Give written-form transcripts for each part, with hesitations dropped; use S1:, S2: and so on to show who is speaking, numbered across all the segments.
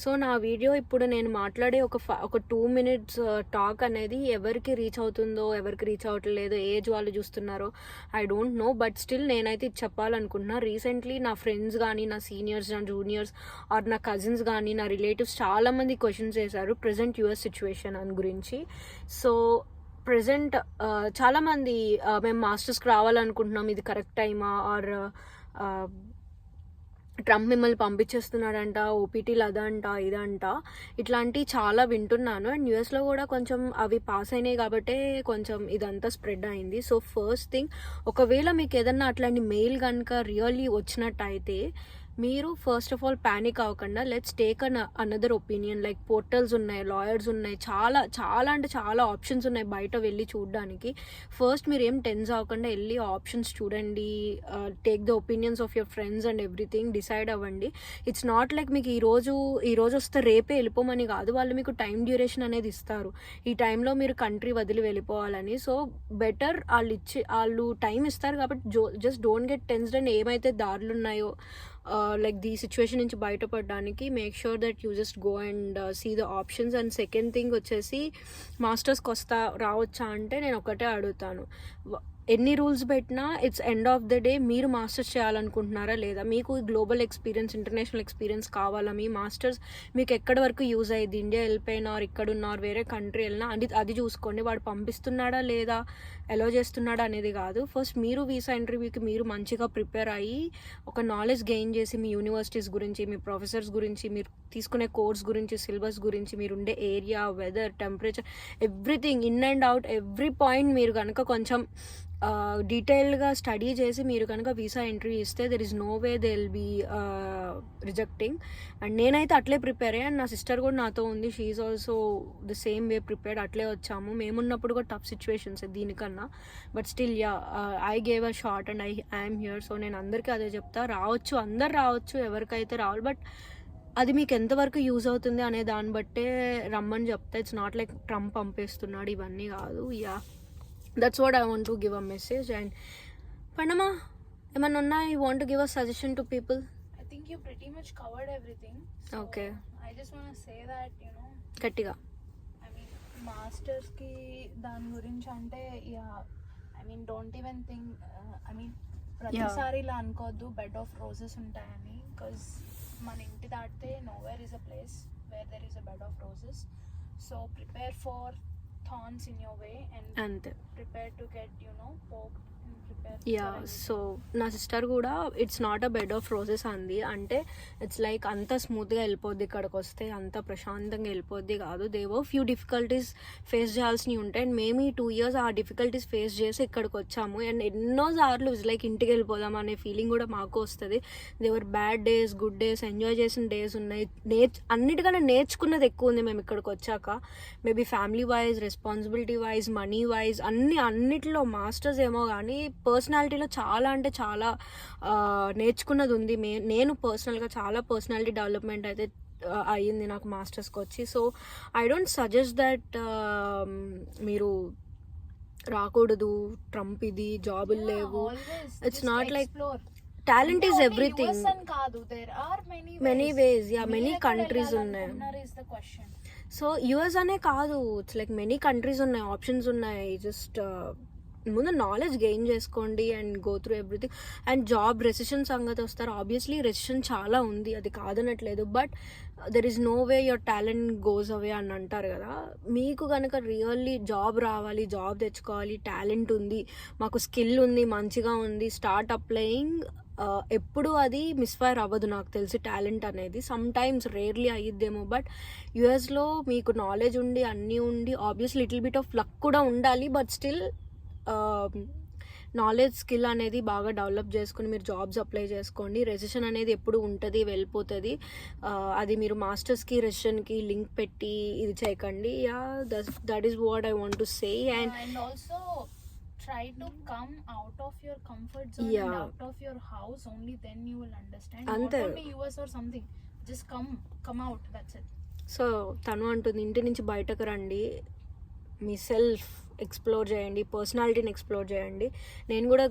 S1: So నా video ఇప్పుడు నేను మాట్లాడే ఒక 2 మినిట్స్ టాక్ అనేది ఎవరికి రీచ్ అవుతుందో, ఎవరికి రీచ్ అవ్వట్లేదో, ఏజ్ వాళ్ళు చూస్తున్నారో I don't know. But still నేనైతే ఇది చెప్పాలనుకుంటున్నా. రీసెంట్లీ నా ఫ్రెండ్స్ కానీ, నా సీనియర్స్, నా జూనియర్స్ ఆర్ నా కజిన్స్ కానీ, నా రిలేటివ్స్ చాలామంది క్వశ్చన్స్ చేశారు ప్రజెంట్ యూఎస్ సిచ్యువేషన్ అని గురించి. సో ప్రజెంట్ చాలామంది మేము మాస్టర్స్కి రావాలనుకుంటున్నాం, ఇది కరెక్ట్ టైమా, ఆర్ ట్రంప్ మిమ్మల్ని పంపించేస్తున్నాడంట, ఓపీటీలు అదంట ఇదంట, ఇట్లాంటివి చాలా వింటున్నాను. అండ్ యూఎస్లో కూడా కొంచెం అవి పాస్ అయినాయి కాబట్టే కొంచెం ఇదంతా స్ప్రెడ్ అయింది. సో ఫస్ట్ థింగ్, ఒకవేళ మీకు ఏదన్నా అట్లాంటి మెయిల్ కనుక రియల్లీ వచ్చినట్టయితే మీరు ఫస్ట్ ఆఫ్ ఆల్ ప్యానిక్ అవ్వకుండా let's take another opinion. Like portals ఉన్నాయి, లాయర్స్ ఉన్నాయి, చాలా చాలా అంటే చాలా ఆప్షన్స్ ఉన్నాయి బయట వెళ్ళి చూడడానికి. ఫస్ట్ మీరు ఏం టెన్స్ అవ్వకుండా వెళ్ళి ఆప్షన్స్ చూడండి, take the opinions of your friends and everything, decide అవ్వండి. ఇట్స్ నాట్ లైక్ మీకు ఈ రోజు వస్తే రేపే వెళ్ళిపోమని కాదు, వాళ్ళు మీకు టైం డ్యూరేషన్ అనేది ఇస్తారు, ఈ టైంలో మీరు కంట్రీ వదిలి వెళ్ళిపోవాలని. సో బెటర్ వాళ్ళు టైం ఇస్తారు కాబట్టి just don't get tensed. And ఏమైతే దారులు ఉన్నాయో లైక్ ది సిచ్యువేషన్ నుంచి బయటపడడానికి make sure that you just go and see the options. And second thing వచ్చేసి, మాస్టర్స్కి రావచ్చా అంటే నేను ఒకటే అడుగుతాను, ఎన్ని రూల్స్ పెట్టినా it's end of the day మీరు మాస్టర్స్ చేయాలనుకుంటున్నారా లేదా, మీకు గ్లోబల్ ఎక్స్పీరియన్స్, ఇంటర్నేషనల్ ఎక్స్పీరియన్స్ కావాలా, మీ మాస్టర్స్ మీకు ఎక్కడి వరకు యూజ్ అయ్యింది, ఇండియా వెళ్ళిపోయినా ఇక్కడ ఉన్నారు, వేరే కంట్రీ వెళ్ళినా అది చూసుకోండి. వాడు పంపిస్తున్నాడా లేదా, అలో చేస్తున్నాడా అనేది కాదు. ఫస్ట్ మీరు వీసా ఇంటర్వ్యూకి మీరు మంచిగా ప్రిపేర్ అయ్యి ఒక నాలెడ్జ్ గెయిన్ చేసి మీ యూనివర్సిటీస్ గురించి, మీ ప్రొఫెసర్స్ గురించి, మీరు తీసుకునే కోర్స్ గురించి, సిలబస్ గురించి, మీరు ఉండే area, weather, temperature, everything in and out every point మీరు కనుక కొంచెం డీటెయిల్డ్గా స్టడీ చేసి మీరు కనుక వీసా ఎంట్రీ ఇస్తే there is no way they will be rejecting. And నేనైతే అట్లే ప్రిపేర్ అయ్యాను, నా సిస్టర్ కూడా నాతో ఉంది, she is also the same way prepared, అట్లే వచ్చాము. మేమున్నప్పుడు కూడా టఫ్ సిచ్యువేషన్స్ దీనికన్నా, but still I gave a shot and I'm here. So నేను అందరికీ అదే చెప్తా, రావచ్చు, అందరు రావచ్చు, ఎవరికైతే రావాలి, బట్ అది మీకు ఎంతవరకు యూజ్ అవుతుంది అనే దాన్ని బట్టే రమ్మని చెప్తా. ఇట్స్ నాట్ లైక్ ట్రంప్ పంపిస్తున్నాడు, ఇవన్నీ కాదు. That's what I want to give a message. And Panama, ఏమన్నా ఉన్నా you want to give a suggestion to people?
S2: I think you pretty much covered everything. So
S1: Okay.
S2: I just want to say that,
S1: గట్టిగా
S2: I mean, masters ki దాని గురించి అంటే I mean, don't even think, ప్రతిసారి ఇలా అనుకోవద్దు bed of roses ఉంటాయని, because మన ఇంటి దాటితే nowhere is a place where there is a bed of roses. So prepare for thorns in your way and
S1: అంతే.
S2: prepare to get poked and prepare
S1: so నా sister కూడా it's not a bed of roses అంది. అంటే it's like అంత స్మూత్గా వెళ్ళిపోద్ది, ఇక్కడికి వస్తే అంత ప్రశాంతంగా వెళ్ళిపోద్ది కాదు. దేవో ఫ్యూ డిఫికల్టీస్ ఫేస్ చేయాల్సినవి ఉంటాయి. అండ్ మేము ఈ 2 years ఆ డిఫికల్టీస్ ఫేస్ చేసి ఇక్కడికి వచ్చాము. అండ్ ఎన్నోసార్లు ఇట్స్ లైక్ ఇంటికి వెళ్ళిపోదాం అనే ఫీలింగ్ కూడా మాకు వస్తుంది. There were bad days, good days, enjoy చేసిన డేస్ ఉన్నాయి. అన్నిటికన్నా నేర్చుకున్నది ఎక్కువ ఉంది మేము ఇక్కడికి వచ్చాక. Maybe family wise, responsibility wise, money wise, అన్నిటిలో మాస్టర్స్ ఏమో కానీ పర్సనాలిటీలో చాలా అంటే చాలా నేర్చుకున్నది ఉంది. నేను పర్సనల్గా చాలా పర్సనాలిటీ డెవలప్మెంట్ అయితే అయ్యింది నాకు మాస్టర్స్కి వచ్చి. So I don't suggest that మీరు రాకూడదు, ట్రంప్ ఇది, జాబులు లేవు. It's not like talent is everything. Many ways, many countries ఉన్నాయి. సో యూఎస్ అనే కాదు, ఇట్స్ లైక్ మెనీ కంట్రీస్ ఉన్నాయి, ఆప్షన్స్ ఉన్నాయి. జస్ట్ ముందు నాలెడ్జ్ గెయిన్ చేసుకోండి and go through everything. And job recession సంగతి వస్తారు, ఆబ్వియస్లీ రెసిషన్ చాలా ఉంది, అది కాదనట్లేదు. But there is no way your talent goes away అని అంటారు కదా. మీకు కనుక రియల్లీ జాబ్ రావాలి, జాబ్ తెచ్చుకోవాలి, టాలెంట్ ఉంది, మాకు స్కిల్ ఉంది, మంచిగా ఉంది, స్టార్ట్ అప్లయింగ్. ఎప్పుడు అది మిస్ఫైర్ అవ్వదు నాకు తెలిసి టాలెంట్ అనేది. సమ్ టైమ్స్ రేర్లీ అయ్యిద్దేమో, బట్ యూఎస్లో మీకు నాలెడ్జ్ ఉండి అన్నీ ఉండి obviously little bit of luck కూడా ఉండాలి. బట్ స్టిల్ నాలెడ్జ్, స్కిల్ అనేది బాగా డెవలప్ చేసుకుని మీరు జాబ్స్ అప్లై చేసుకోండి. రెసిషన్ అనేది ఎప్పుడు ఉంటుంది, వెళ్ళిపోతుంది. అది మీరు మాస్టర్స్కి రెసిషన్కి లింక్ పెట్టి ఇది చేయకండి. That is what I want to say.
S2: And also try to come out of your comfort zone and out of your house. Only then you will understand. Not only US or something, just come out, that's it.
S1: So తను అంటుంది, ఇంటి నుంచి బయటకు రండి, మీ self explore చేయండి, పర్సనాలిటీని explore చేయండి. నేను కూడా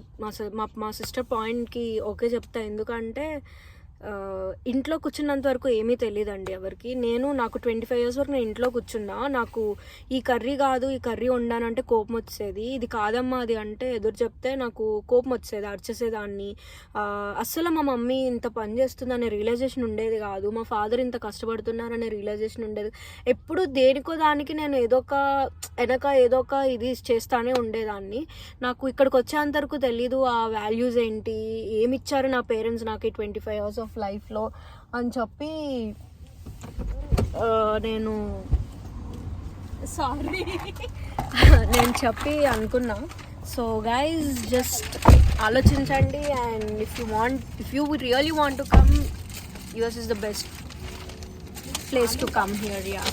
S1: మా సిస్టర్ పాయింట్కి ఓకే చెప్తా. ఎందుకంటే ఇంట్లో కూర్చున్నంత వరకు ఏమీ తెలియదండి ఎవరికి. నాకు 25 ఇయర్స్ వరకు నేను ఇంట్లో కూర్చున్నా. నాకు ఈ కర్రీ కాదు, ఈ కర్రీ వండానంటే కోపం వచ్చేది. ఇది కాదమ్మా అది అంటే ఎదురు చెప్తే నాకు కోపం వచ్చేది, అరిచేసేదాన్ని. అస్సలు మా మమ్మీ ఇంత పని చేస్తుందనే రియలైజేషన్ ఉండేది కాదు. మా ఫాదర్ ఇంత కష్టపడుతున్నారనే రియలైజేషన్ ఉండేది. ఎప్పుడు దేనికో దానికి నేను ఏదో ఒక ఇది చేస్తానే ఉండేదాన్ని. నాకు ఇక్కడికి వచ్చేంత వరకు తెలీదు ఆ వాల్యూస్ ఏంటి, ఏమి ఇచ్చారు నా పేరెంట్స్ నాకు ఈ 25 ఇయర్స్ ఆఫ్ లైఫ్లో అని చెప్పి నేను చెప్పి అనుకున్నా. సో గైజ్ జస్ట్ ఆలోచించండి, and if you really want to come, US is the best place to come here. Yeah